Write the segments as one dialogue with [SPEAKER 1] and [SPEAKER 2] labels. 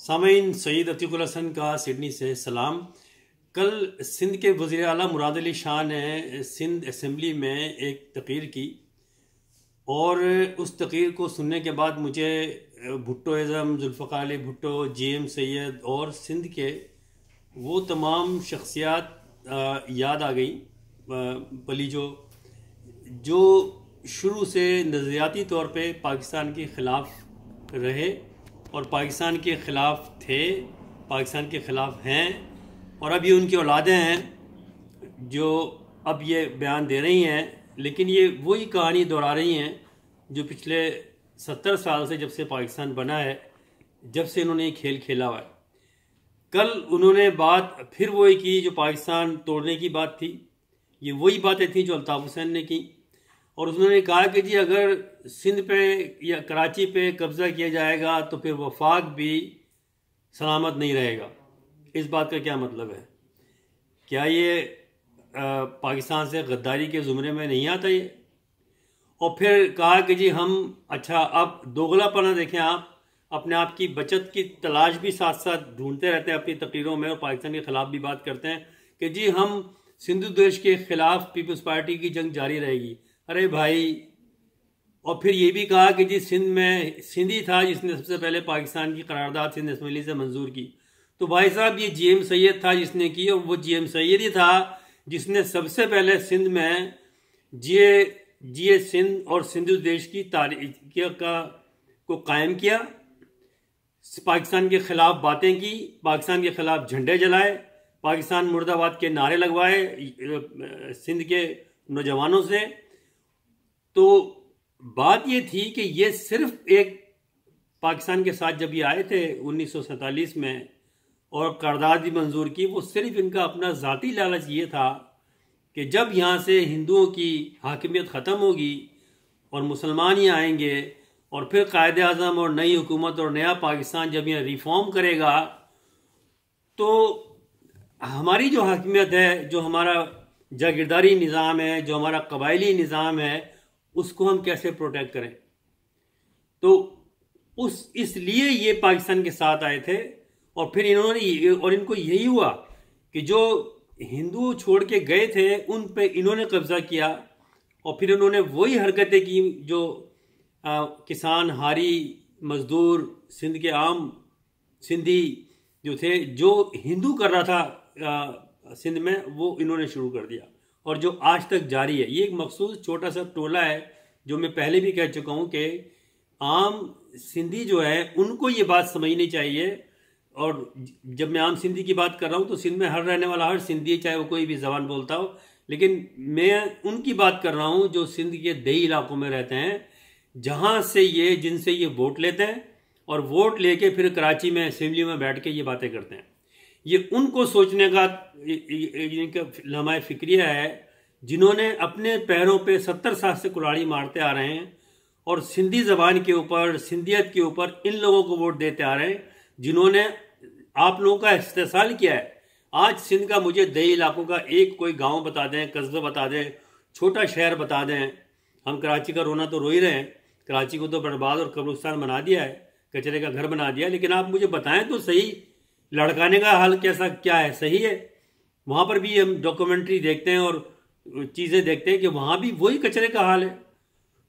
[SPEAKER 1] सामीन, सईद अतीकुल हसन का सिडनी से सलाम। कल सिंध के वज़ीर आला मुराद अली शाह ने सिंध असम्बली में एक तक़रीर की और उस तक़रीर को सुनने के बाद मुझे भुट्टो इज़म, जुल्फ़िकार अली भुट्टो, GM सैयद और सिंध के वो तमाम शख्सियात याद आ गई पली जो शुरू से नज़रियाती तौर पे पाकिस्तान के ख़िलाफ़ रहे और पाकिस्तान के ख़िलाफ़ थे, पाकिस्तान के ख़िलाफ़ हैं और अब ये उनकी औलादें हैं जो अब ये बयान दे रही हैं, लेकिन ये वही कहानी दोहरा रही हैं जो पिछले 70 साल से, जब से पाकिस्तान बना है, जब से इन्होंने ये खेल खेला हुआ है। कल उन्होंने बात फिर वही की जो पाकिस्तान तोड़ने की बात थी, ये वही बातें थी जो अल्ताफ़ हुसैन ने की और उन्होंने कहा कि जी अगर सिंध पे या कराची पे कब्ज़ा किया जाएगा तो फिर वफाक भी सलामत नहीं रहेगा। इस बात का क्या मतलब है? क्या ये पाकिस्तान से गद्दारी के ज़ुमरे में नहीं आता ये? और फिर कहा कि जी हम अच्छा अब दोगलापना देखें, आप अपने आप की बचत की तलाश भी साथ साथ ढूंढते रहते हैं अपनी तकरीरों में और पाकिस्तान के ख़िलाफ़ भी बात करते हैं कि जी हम सिंधु देश के ख़िलाफ़ पीपल्स पार्टी की जंग जारी रहेगी। अरे भाई, और फिर ये भी कहा कि जी सिंध में सिंधी था जिसने सबसे पहले पाकिस्तान की करारदाद सिंध असम्बली से मंजूर की। तो भाई साहब, ये GM सैयद था जिसने की और वो GM सैयद ही था जिसने सबसे पहले सिंध में जिए सिंध और सिंधु देश की तारीख को कायम किया, पाकिस्तान के खिलाफ बातें की, पाकिस्तान के खिलाफ झंडे जलाए, पाकिस्तान मुर्दाबाद के नारे लगवाए सिंध के नौजवानों से। तो बात ये थी कि ये सिर्फ एक पाकिस्तान के साथ जब ये आए थे 1947 में और करारदाद भी मंजूर की, वो सिर्फ इनका अपना ज़ाती लालच ये था कि जब यहाँ से हिंदुओं की हाकिमियत ख़त्म होगी और मुसलमान ही आएंगे और फिर कायदे आज़म और नई हुकूमत और नया पाकिस्तान जब यहाँ रिफॉर्म करेगा तो हमारी जो हाकिमियत है, जो हमारा जागीरदारी निज़ाम है, जो हमारा कबायली निज़ाम है, उसको हम कैसे प्रोटेक्ट करें। तो इसलिए ये पाकिस्तान के साथ आए थे और फिर इनको यही हुआ कि जो हिंदू छोड़ के गए थे उन पे इन्होंने कब्जा किया और फिर इन्होंने वही हरकतें की जो किसान, हारी, मजदूर, सिंध के आम सिंधी जो थे, जो हिंदू कर रहा था सिंध में, वो इन्होंने शुरू कर दिया और जो आज तक जारी है। ये एक मखसूस छोटा सा टोला है जो मैं पहले भी कह चुका हूँ कि आम सिंधी जो है उनको ये बात समझनी चाहिए। और जब मैं आम सिंधी की बात कर रहा हूँ तो सिंध में हर रहने वाला हर सिंधी, चाहे वो कोई भी ज़बान बोलता हो, लेकिन मैं उनकी बात कर रहा हूँ जो सिंध के दही इलाकों में रहते हैं, जहाँ से जिनसे ये वोट लेते हैं और वोट लेके फिर कराची में असेंबली में बैठ के ये बातें करते हैं। ये उनको सोचने का इनका लम्हा फिक्रिया है जिन्होंने अपने पैरों पे 70 साल से कुल्हाड़ी मारते आ रहे हैं और सिंधी ज़बान के ऊपर, सिंधियत के ऊपर इन लोगों को वोट देते आ रहे हैं जिन्होंने आप लोगों का इस्तेसाल किया है। आज सिंध का मुझे दही इलाकों का एक कोई गांव बता दें, कस्बा बता दें, छोटा शहर बता दें। हम कराची का रोना तो रो ही रहे हैं, कराची को तो बर्बाद और कब्रिस्तान बना दिया है, कचरे का घर बना दिया, लेकिन आप मुझे बताएं तो सही लड़काने का हाल क्या है? सही है? वहाँ पर भी हम डॉक्यूमेंट्री देखते हैं और चीज़ें देखते हैं कि वहाँ भी वही कचरे का हाल है।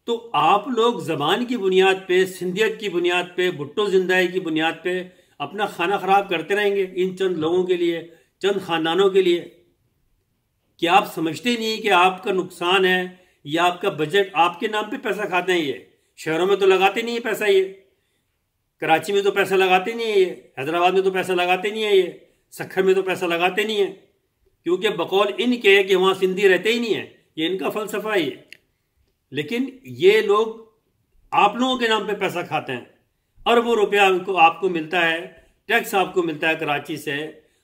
[SPEAKER 1] तो आप लोग ज़बान की बुनियाद पे, सिंधियत की बुनियाद पे, भुट्टो जिंदाई की बुनियाद पे अपना खाना ख़राब करते रहेंगे इन चंद लोगों के लिए, चंद ख़ानदानों के लिए। क्या आप समझते नहीं कि आपका नुकसान है या आपका बजट आपके नाम पे पैसा खाते हैं? ये शहरों में तो लगाते नहीं है पैसा, ये कराची में तो पैसा लगाते नहीं है, ये हैदराबाद में तो पैसा लगाते नहीं है, ये सखर में तो पैसा लगाते नहीं है, क्योंकि बकौल इनके कि वहाँ सिंधी रहते ही नहीं है। ये इनका फ़लसफ़ा है ये। लेकिन ये लोग आप लोगों के नाम पे पैसा खाते हैं, अरबों रुपया आपको मिलता है, टैक्स आपको मिलता है कराची से।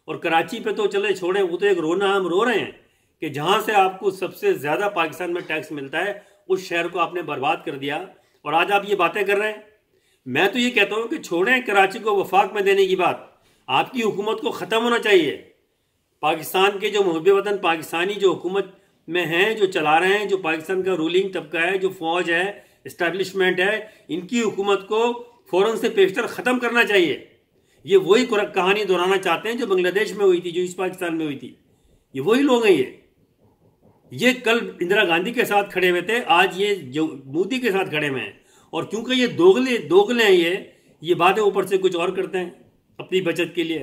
[SPEAKER 1] और कराची पे तो चले छोड़ें, वो तो एक रोना हम रो रहे हैं कि जहाँ से आपको सबसे ज़्यादा पाकिस्तान में टैक्स मिलता है उस शहर को आपने बर्बाद कर दिया और आज आप ये बातें कर रहे हैं। मैं तो ये कहता हूँ कि छोड़ें कराची को वफाक में देने की बात, आपकी हुकूमत को ख़त्म होना चाहिए। पाकिस्तान के जो मुहब्बे वतन पाकिस्तानी जो हुकूमत में हैं, जो चला रहे हैं, जो पाकिस्तान का रूलिंग तबका है, जो फौज है, इस्टेब्लिशमेंट है, इनकी हुकूमत को फ़ौरन से पेशतर ख़त्म करना चाहिए। ये वही कहानी दोहराना चाहते हैं जो बांग्लादेश में हुई थी, जो ईस्ट पाकिस्तान में हुई थी। ये वही लोग हैं। ये कल इंदिरा गांधी के साथ खड़े हुए थे, आज ये जो मोदी के साथ खड़े हुए हैं। और क्योंकि ये दोगले हैं, ये बातें ऊपर से कुछ और करते हैं अपनी बचत के लिए।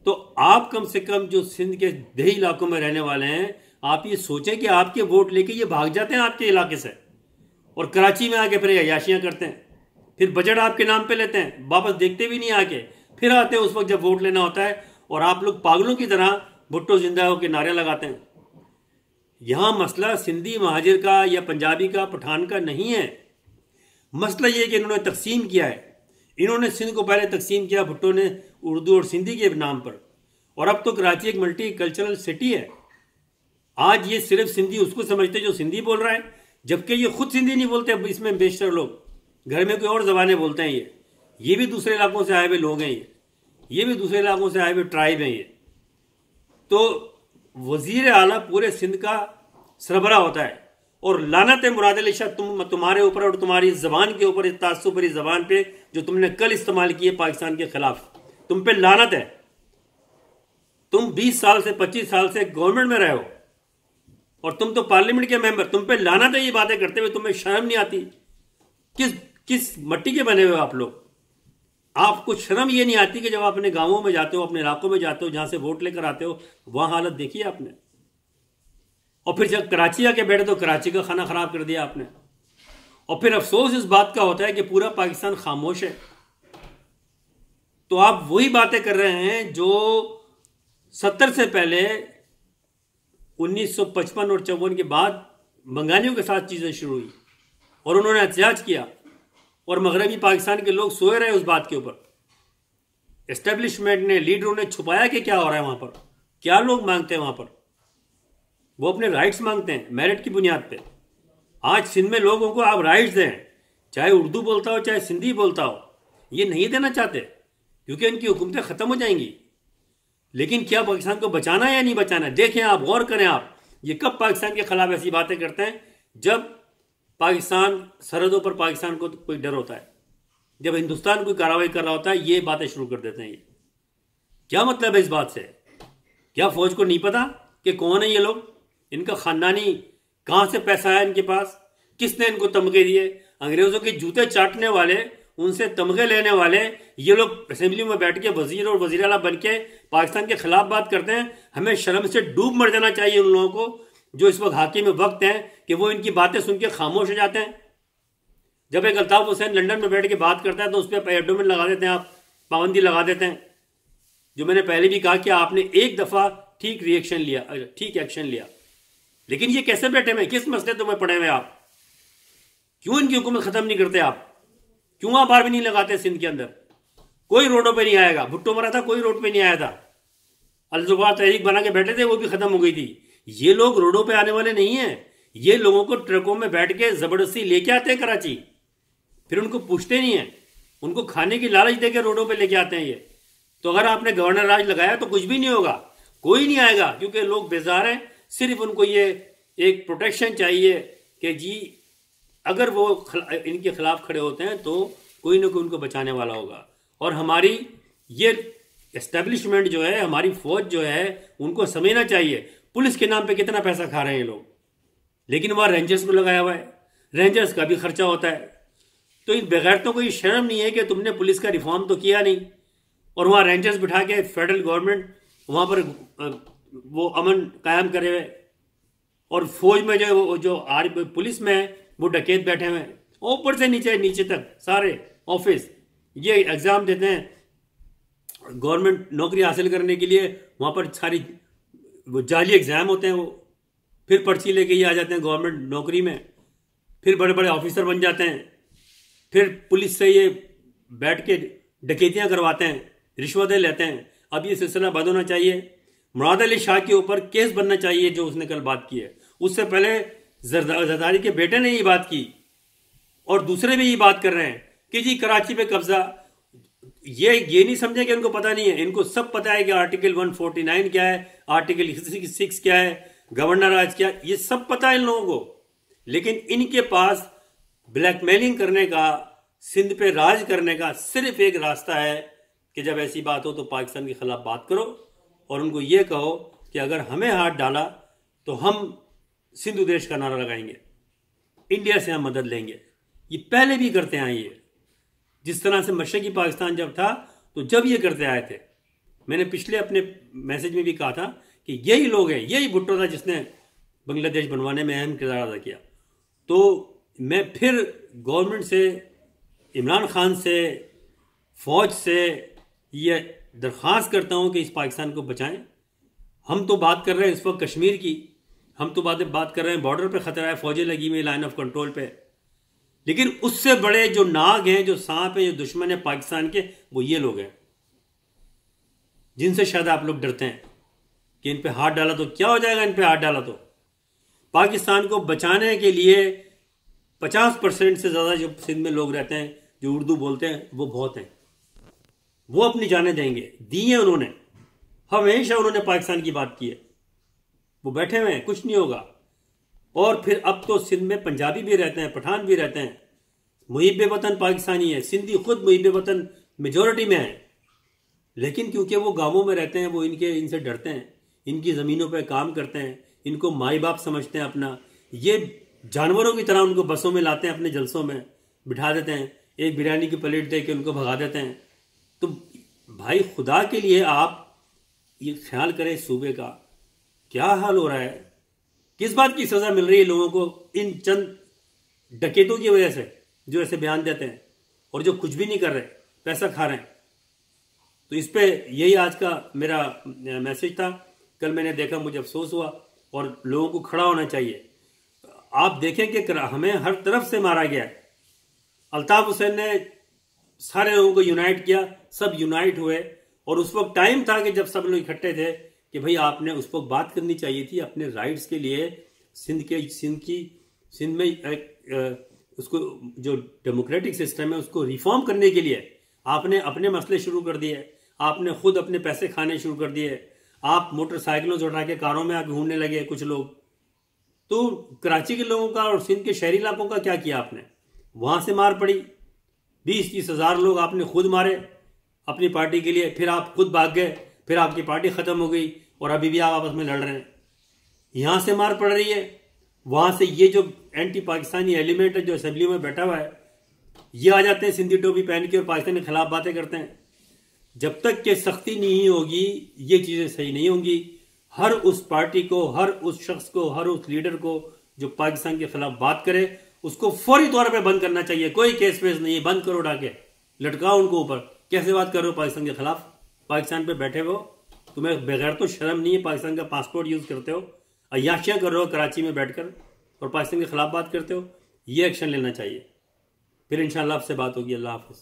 [SPEAKER 1] तो आप कम से कम जो सिंध के देही इलाकों में रहने वाले हैं, आप ये सोचें कि आपके वोट लेके ये भाग जाते हैं आपके इलाके से और कराची में आके फिर अय्याशियां करते हैं, फिर बजट आपके नाम पे लेते हैं, वापस देखते भी नहीं आके, फिर आते हैं उस वक्त जब वोट लेना होता है और आप लोग पागलों की तरह भुट्टो जिंदा हो के नारे लगाते हैं। यहां मसला सिंधी महाजिर का या पंजाबी का, पठान का नहीं है। मसला ये कि इन्होंने तकसीम किया है। इन्होंने सिंध को पहले तकसीम किया भुट्टो ने उर्दू और सिंधी के नाम पर, और अब तो कराची एक मल्टी कल्चरल सिटी है। आज ये सिर्फ सिंधी उसको समझते जो सिंधी बोल रहा है, जबकि ये खुद सिंधी नहीं बोलते। अब इसमें बेशतर लोग घर में कोई और जबानें बोलते हैं। ये भी दूसरे इलाकों से आए हुए लोग हैं। ये भी दूसरे इलाकों से आए हुए ट्राइब हैं। ये तो वजीर आला पूरे सिंध का सरबरा होता है। और लानत है मुराद अली शाह तुम्हारे ऊपर और तुम्हारी जबान के ऊपर, इस तासुब भरी जबान पे जो तुमने कल इस्तेमाल की है पाकिस्तान के खिलाफ। तुम पे लानत है। तुम 20 साल से 25 साल से गवर्नमेंट में रहे हो और तुम तो पार्लियामेंट के मेंबर। तुम पे लानत है ये बातें करते हुए। तुम्हें शर्म नहीं आती? किस मट्टी के बने हुए आप लोग? आपको शर्म ये नहीं आती कि जब आप अपने गांवों में जाते हो, अपने इलाकों में जाते हो, जहां से वोट लेकर आते हो, वहां हालत देखी आपने? और फिर जब कराची आके बैठे तो कराची का खाना खराब कर दिया आपने। और फिर अफसोस इस बात का होता है कि पूरा पाकिस्तान खामोश है। तो आप वही बातें कर रहे हैं जो 70 से पहले 1955 और 54 के बाद बंगालियों के साथ चीजें शुरू हुई और उन्होंने एहतजाज किया और मगरबी पाकिस्तान के लोग सोए रहे उस बात के ऊपर। एस्टेब्लिशमेंट ने, लीडरों ने छुपाया कि क्या हो रहा है वहां पर, क्या लोग मांगते हैं वहां पर। वो अपने राइट्स मांगते हैं मेरिट की बुनियाद पे। आज सिंध में लोगों को आप राइट्स दें, चाहे उर्दू बोलता हो चाहे सिंधी बोलता हो, ये नहीं देना चाहते क्योंकि इनकी हुकूमतें खत्म हो जाएंगी। लेकिन क्या पाकिस्तान को बचाना है या नहीं बचाना है? देखें आप, गौर करें आप, ये कब पाकिस्तान के खिलाफ ऐसी बातें करते हैं? जब पाकिस्तान सरहदों पर पाकिस्तान को कोई डर होता है, जब हिंदुस्तान कोई कार्रवाई कर रहा होता है, ये बातें शुरू कर देते हैं। ये क्या मतलब है इस बात से? क्या फौज को नहीं पता कि कौन है ये लोग? इनका खानदानी कहां से पैसा है इनके पास? किसने इनको तमगे दिए? अंग्रेजों के जूते चाटने वाले, उनसे तमगे लेने वाले ये लोग असेंबली में बैठ के वजीर और वजीर आला बन के पाकिस्तान के खिलाफ बात करते हैं। हमें शर्म से डूब मर जाना चाहिए उन लोगों को जो इस वक्त हाकिम वक्त हैं कि वो इनकी बातें सुन के खामोश हो जाते हैं। जब एक अल्ताफ हुसैन लंदन में बैठ के बात करता है तो उस पर एडोमेंट लगा देते हैं, आप पाबंदी लगा देते हैं। जो मैंने पहले भी कहा कि आपने एक दफा ठीक रिएक्शन लिया, ठीक एक्शन लिया, लेकिन ये कैसे बैठे हुए? किस मसले तुम्हें पड़े हुए आप? क्यों इनकी हुकूमत खत्म नहीं करते आप? क्यों आप बार भी नहीं लगाते सिंध के अंदर? कोई रोडों पे नहीं आएगा। भुट्टो मरा था, कोई रोड पे नहीं आया था। अलजुबा तहरीक बना के बैठे थे, वो भी खत्म हो गई थी। ये लोग रोडों पे आने वाले नहीं है। ये लोगों को ट्रकों में बैठ के जबरदस्ती लेके आते हैं कराची, फिर उनको पूछते नहीं है, उनको खाने की लालच देकर रोडों पे लेके आते हैं ये। तो अगर आपने गवर्नर राज लगाया तो कुछ भी नहीं होगा, कोई नहीं आएगा, क्योंकि लोग बेजार हैं। सिर्फ उनको ये एक प्रोटेक्शन चाहिए कि जी अगर वो इनके खिलाफ खड़े होते हैं तो कोई ना कोई उनको बचाने वाला होगा। और हमारी ये एस्टेब्लिशमेंट जो है, हमारी फौज जो है, उनको समझना चाहिए पुलिस के नाम पे कितना पैसा खा रहे हैं ये लोग, लेकिन वहाँ रेंजर्स को लगाया हुआ है, रेंजर्स का भी खर्चा होता है। तो इन बेगैरतों को ये शर्म नहीं है कि तुमने पुलिस का रिफॉर्म तो किया नहीं और वहाँ रेंजर्स बिठा के फेडरल गवर्नमेंट वहाँ पर वो अमन कायम करे हुए, और फौज में जो पुलिस में है वो डकैत बैठे हुए हैं, ऊपर से नीचे तक सारे ऑफिस। ये एग्जाम देते हैं गवर्नमेंट नौकरी हासिल करने के लिए, वहाँ पर सारी वो जाली एग्जाम होते हैं, वो फिर पर्ची लेके ही आ जाते हैं गवर्नमेंट नौकरी में, फिर बड़े बड़े ऑफिसर बन जाते हैं, फिर पुलिस से ये बैठ के डकैतियाँ करवाते हैं, रिश्वतें लेते हैं। अब ये सिलसिला बंद होना चाहिए। मुराद अली शाह के ऊपर केस बनना चाहिए जो उसने कल बात की है। उससे पहले जरदारी के बेटे ने ये बात की और दूसरे भी ये बात कर रहे हैं कि जी कराची पे कब्जा। ये नहीं समझे कि इनको पता नहीं है, इनको सब पता है कि आर्टिकल 149 क्या है, आर्टिकल 6 क्या है, गवर्नर राज क्या है, ये सब पता है इन लोगों को। लेकिन इनके पास ब्लैकमेलिंग करने का, सिंध पे राज करने का सिर्फ एक रास्ता है कि जब ऐसी बात हो तो पाकिस्तान के खिलाफ बात करो और उनको ये कहो कि अगर हमें हाथ डाला तो हम सिंधु देश का नारा लगाएंगे, इंडिया से हम मदद लेंगे। ये पहले भी करते आए, ये जिस तरह से मशरकी पाकिस्तान जब था तो जब ये करते आए थे, मैंने पिछले अपने मैसेज में भी कहा था कि यही लोग हैं, यही भुट्टो था जिसने बांग्लादेश बनवाने में अहम किरदार अदा किया। तो मैं फिर गवर्नमेंट से, इमरान खान से, फौज से ये दरख्वास्त करता हूं कि इस पाकिस्तान को बचाएं। हम तो बात कर रहे हैं इस वक्त कश्मीर की, हम तो बात कर रहे हैं बॉर्डर पे खतरा है, फौजें लगी हुई लाइन ऑफ कंट्रोल पे, लेकिन उससे बड़े जो नाग हैं, जो सांप हैं, जो दुश्मन है पाकिस्तान के, वो ये लोग हैं जिनसे शायद आप लोग डरते हैं कि इन पे हाथ डाला तो क्या हो जाएगा। इन पे हाथ डाला तो पाकिस्तान को बचाने के लिए 50% से ज्यादा जो सिंध में लोग रहते हैं जो उर्दू बोलते हैं वो बहुत हैं, वो अपनी जानें देंगे, दी है उन्होंने, हमेशा उन्होंने पाकिस्तान की बात की है, वो बैठे हुए हैं, कुछ नहीं होगा। और फिर अब तो सिंध में पंजाबी भी रहते हैं, पठान भी रहते हैं, मुहिब वतन पाकिस्तानी है, सिंधी खुद मुहिब वतन मेजोरिटी में है, लेकिन क्योंकि वो गांवों में रहते हैं वो इनसे डरते हैं, इनकी ज़मीनों पे काम करते हैं, इनको माई बाप समझते हैं अपना, ये जानवरों की तरह उनको बसों में लाते हैं, अपने जलसों में बिठा देते हैं, एक बिरयानी की प्लेट दे के उनको भगा देते हैं। तो भाई खुदा के लिए आप ये ख्याल करें सूबे का क्या हाल हो रहा है, किस बात की सज़ा मिल रही है लोगों को इन चंद डकैतों की वजह से जो ऐसे बयान देते हैं और जो कुछ भी नहीं कर रहे, पैसा खा रहे हैं। तो इस पे यही आज का मेरा मैसेज था। कल मैंने देखा, मुझे अफसोस हुआ और लोगों को खड़ा होना चाहिए। आप देखें कि हमें हर तरफ से मारा गया है। अल्ताफ हुसैन ने सारे लोगों को यूनाइट किया, सब यूनाइट हुए, और उस वक्त टाइम था कि जब सब लोग इकट्ठे थे कि भाई आपने उस वक्त बात करनी चाहिए थी अपने राइट्स के लिए। सिंध में उसको जो डेमोक्रेटिक सिस्टम है उसको रिफॉर्म करने के लिए आपने अपने मसले शुरू कर दिए, आपने खुद अपने पैसे खाने शुरू कर दिए, आप मोटरसाइकिलों से उठा के कारों में आके घूमने लगे कुछ लोग। तो कराची के लोगों का और सिंध के शहरी इलाकों का क्या किया आपने? वहां से मार पड़ी, 20-30 हज़ार लोग आपने खुद मारे अपनी पार्टी के लिए, फिर आप खुद भाग गए, फिर आपकी पार्टी खत्म हो गई और अभी भी आप आपस में लड़ रहे हैं। यहां से मार पड़ रही है, वहां से ये जो एंटी पाकिस्तानी एलिमेंट है जो असेंबली में बैठा हुआ है, ये आ जाते हैं सिंधी टोपी पहन के और पाकिस्तान के खिलाफ बातें करते हैं। जब तक कि सख्ती नहीं होगी ये चीजें सही नहीं होंगी। हर उस पार्टी को, हर उस शख्स को, हर उस लीडर को जो पाकिस्तान के खिलाफ बात करे उसको फौरी तौर पे बंद करना चाहिए। कोई केस वेस नहीं है, बंद करो, उठा के लटकाओ उनको ऊपर। कैसे बात कर रहे हो पाकिस्तान के खिलाफ? पाकिस्तान पे बैठे हो, तुम्हें बगैर तो शर्म नहीं है, पाकिस्तान का पासपोर्ट यूज करते हो, अय्याशियां कर रहे हो कराची में बैठकर और पाकिस्तान के खिलाफ बात करते हो। ये एक्शन लेना चाहिए। फिर इंशाल्लाह आपसे बात होगी। अल्लाह हाफिज।